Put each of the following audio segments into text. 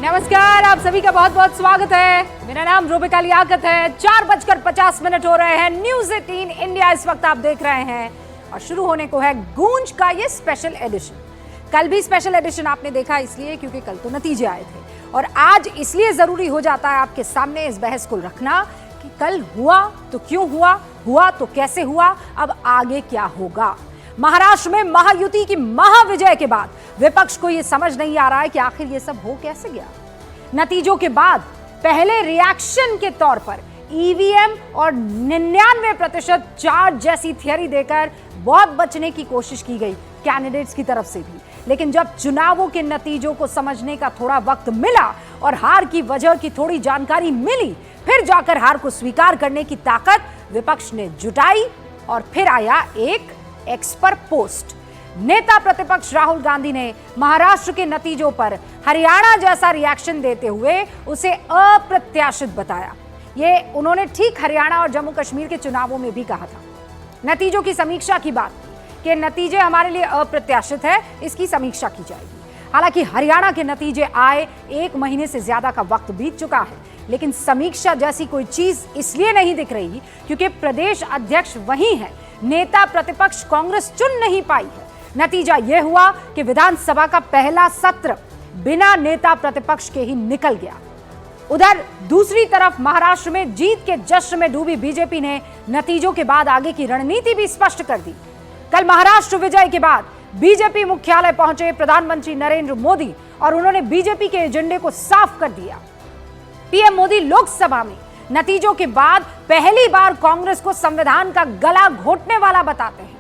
नमस्कार, आप सभी का बहुत बहुत स्वागत है। मेरा नाम रूबिका लियाकत है। 4:50 हो रहे हैं। न्यूज़ 18 इंडिया इस वक्त आप देख रहे हैं और शुरू होने को है गूंज का ये स्पेशल एडिशन। कल भी स्पेशल एडिशन आपने देखा इसलिए क्योंकि कल तो नतीजे आए थे, और आज इसलिए जरूरी हो जाता है आपके सामने इस बहस को रखना कि कल हुआ तो क्यों हुआ तो कैसे हुआ, अब आगे क्या होगा। महाराष्ट्र में महायुति की महाविजय के बाद विपक्ष को यह समझ नहीं आ रहा है कि आखिर यह सब हो कैसे गया। नतीजों के बाद पहले रिएक्शन के तौर पर ईवीएम और 99% चार्ज जैसी थियरी देकर बहुत बचने की कोशिश की गई कैंडिडेट्स की तरफ से भी, लेकिन जब चुनावों के नतीजों को समझने का थोड़ा वक्त मिला और हार की वजह की थोड़ी जानकारी मिली, फिर जाकर हार को स्वीकार करने की ताकत विपक्ष ने जुटाई और फिर आया एक एक्स पर पोस्ट। नेता प्रतिपक्ष राहुल गांधी ने महाराष्ट्र के नतीजों पर हरियाणा जैसा रिएक्शन देते हुए उसे अप्रत्याशित बताया। ये उन्होंने ठीक हरियाणा और जम्मू कश्मीर के चुनावों में भी कहा था। नतीजों की समीक्षा की बात की कि नतीजे हमारे लिए अप्रत्याशित है, इसकी समीक्षा की जाएगी। हालांकि हरियाणा के नतीजे आए 1 महीने से ज्यादा का वक्त बीत चुका है, लेकिन समीक्षा जैसी कोई चीज इसलिए नहीं दिख रही क्योंकि प्रदेश अध्यक्ष वही है, नेता प्रतिपक्ष कांग्रेस चुन नहीं पाई है। नतीजा यह हुआ कि विधानसभा का पहला सत्र बिना नेता प्रतिपक्ष के ही निकल गया। उधर दूसरी तरफ महाराष्ट्र में जीत के जश्न में डूबी बीजेपी ने नतीजों के बाद आगे की रणनीति भी स्पष्ट कर दी। कल महाराष्ट्र विजय के बाद बीजेपी मुख्यालय पहुंचे प्रधानमंत्री नरेंद्र मोदी और उन्होंने बीजेपी के एजेंडे को साफ कर दिया। पीएम मोदी लोकसभा में नतीजों के बाद पहली बार कांग्रेस को संविधान का गला घोटने वाला बताते हैं।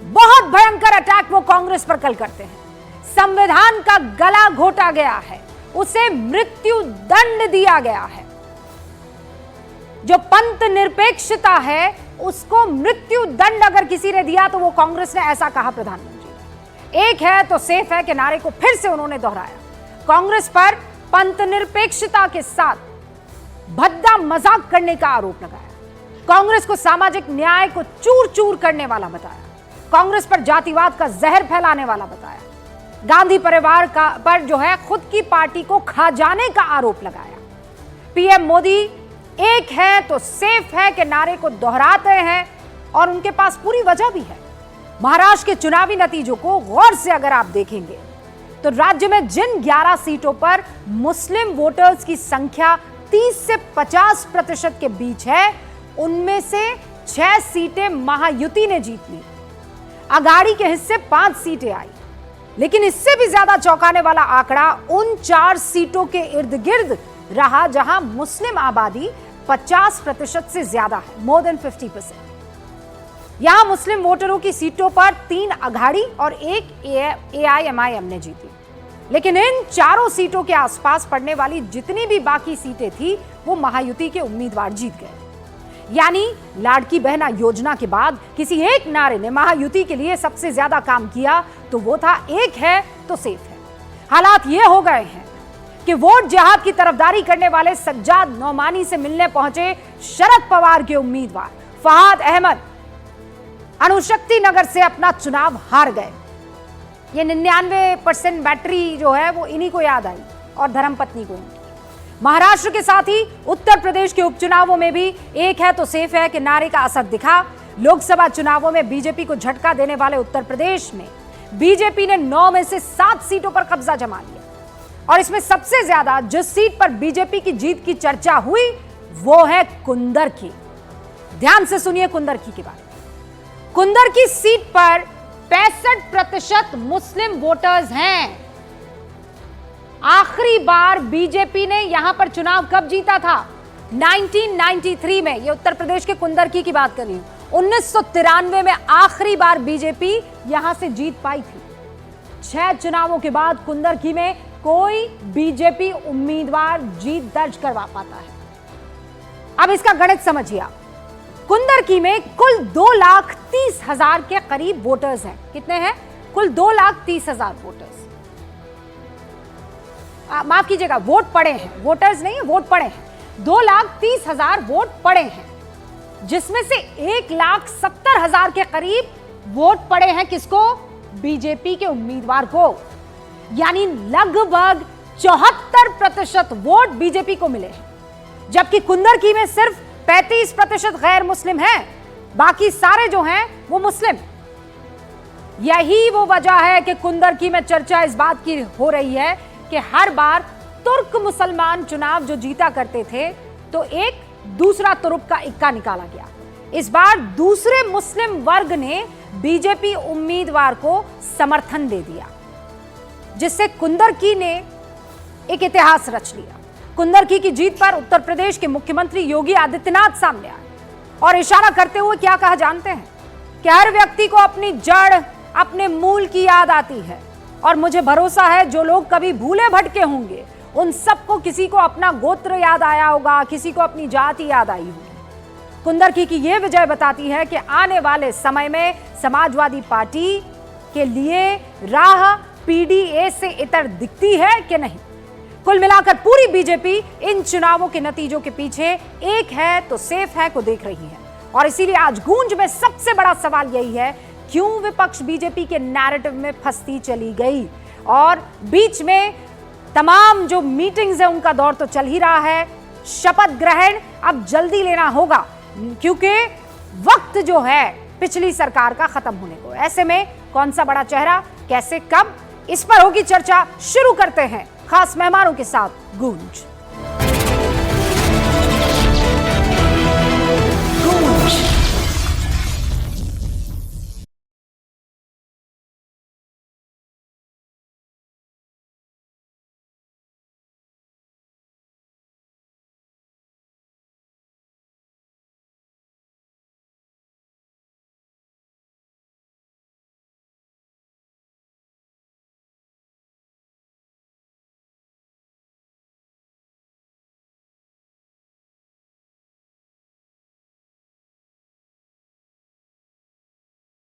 बहुत भयंकर अटैक वो कांग्रेस पर कल करते हैं। संविधान का गला घोटा गया है, उसे मृत्यु दंड दिया गया है। जो पंथ निरपेक्षता है उसको मृत्यु दंड अगर किसी ने दिया तो वो कांग्रेस ने, ऐसा कहा प्रधानमंत्री ने। एक है तो सेफ है के नारे को फिर से उन्होंने दोहराया। कांग्रेस पर पंथ निरपेक्षता के साथ भद्दा मजाक करने का आरोप लगाया। कांग्रेस को सामाजिक न्याय को चूर चूर करने वाला बताया। कांग्रेस पर जातिवाद का जहर फैलाने वाला बताया। गांधी परिवार का पर जो है खुद की पार्टी को खा जाने का आरोप लगाया। पीएम मोदी एक है तो सेफ है के नारे को दोहराते हैं और उनके पास पूरी वजह भी है। महाराष्ट्र के चुनावी नतीजों को गौर से अगर आप देखेंगे तो राज्य में जिन 11 सीटों पर मुस्लिम वोटर्स की संख्या 30 से 50% के बीच है, उनमें से 6 सीटें महायुति ने जीत ली। अगाड़ी के हिस्से 5 सीटें आई, लेकिन इससे भी ज्यादा चौंकाने वाला आंकड़ा उन 4 सीटों के इर्द गिर्द रहा जहां मुस्लिम आबादी 50% से ज्यादा है, मोर देन 50%। यहां मुस्लिम वोटरों की सीटों पर 3 अघाड़ी और 1 AIMIM ने जीती, लेकिन इन 4 सीटों के आसपास पड़ने वाली जितनी भी बाकी सीटें थी वो महायुति के उम्मीदवार जीत गए। यानी लाड़की बहना योजना के बाद किसी एक नारे ने महायुति के लिए सबसे ज्यादा काम किया तो वो था एक है तो सेफ है। हालात ये हो गए हैं कि वोट जिहाद की तरफदारी करने वाले सज्जाद नौमानी से मिलने पहुंचे शरद पवार के उम्मीदवार फहाद अहमद अणुशक्ति नगर से अपना चुनाव हार गए। ये 99% बैटरी जो है वो इन्हीं को याद आई और धर्मपत्नी को। महाराष्ट्र के साथ ही उत्तर प्रदेश के उपचुनावों में भी एक है तो सेफ है के नारे का असर दिखा। लोकसभा चुनावों में बीजेपी को झटका देने वाले उत्तर प्रदेश में बीजेपी ने 9 में से 7 सीटों पर कब्जा जमा लिया, और इसमें सबसे ज्यादा जिस सीट पर बीजेपी की जीत की चर्चा हुई वो है कुंदर की। ध्यान से सुनिए कुंदर की के बारे में। कुंदर की सीट पर 65% मुस्लिम वोटर्स हैं। आखिरी बार बीजेपी ने यहां पर चुनाव कब जीता था? 1993 में। ये उत्तर प्रदेश के कुंदरकी की बात कर रही हूं। 1993 में आखिरी बार बीजेपी यहां से जीत पाई थी। 6 चुनावों के बाद कुंदरकी में कोई बीजेपी उम्मीदवार जीत दर्ज करवा पाता है। अब इसका गणित समझिए आप। कुंदरकी में कुल 2,30,000 के करीब वोटर्स हैं। कितने हैं? कुल 2,30,000 वोटर्स। माफ कीजिएगा, वोट पड़े हैं, वोटर्स नहीं है, वोट पड़े हैं। 2,30,000 वोट पड़े हैं, जिसमें से 1,70,000 के करीब वोट पड़े हैं किसको? बीजेपी के उम्मीदवार को। यानी लगभग 74% वोट बीजेपी को मिले हैं, जबकि कुंदरकी में सिर्फ 35% गैर मुस्लिम हैं, बाकी सारे जो हैं वो मुस्लिम। यही वो वजह है कि कुंदरकी में चर्चा इस बात की हो रही है कि हर बार तुर्क मुसलमान चुनाव जो जीता करते थे तो एक दूसरा तुर्क का इक्का निकाला गया। इस बार दूसरे मुस्लिम वर्ग ने बीजेपी उम्मीदवार को समर्थन दे दिया, जिससे कुंदरकी ने एक इतिहास रच लिया। कुंदरकी की जीत पर उत्तर प्रदेश के मुख्यमंत्री योगी आदित्यनाथ सामने आए और इशारा करते हुए क्या कहा जानते हैं कि हर व्यक्ति को अपनी जड़, अपने मूल की याद आती है और मुझे भरोसा है जो लोग कभी भूले भटके होंगे उन सबको किसी को अपना गोत्र याद आया होगा, किसी को अपनी जाति याद आई होगी। कुंदरकी की यह विजय बताती है कि आने वाले समय में समाजवादी पार्टी के लिए राह पीडीए से इतर दिखती है कि नहीं। कुल मिलाकर पूरी बीजेपी इन चुनावों के नतीजों के पीछे एक है तो सेफ है को देख रही है और इसीलिए आज गूंज में सबसे बड़ा सवाल यही है, क्यों विपक्ष बीजेपी के नैरेटिव में फंसती चली गई। और बीच में तमाम जो मीटिंग्स है उनका दौर तो चल ही रहा है। शपथ ग्रहण अब जल्दी लेना होगा क्योंकि वक्त जो है पिछली सरकार का खत्म होने को। ऐसे में कौन सा बड़ा चेहरा, कैसे, कब, इस पर होगी चर्चा। शुरू करते हैं खास मेहमानों के साथ गूंज।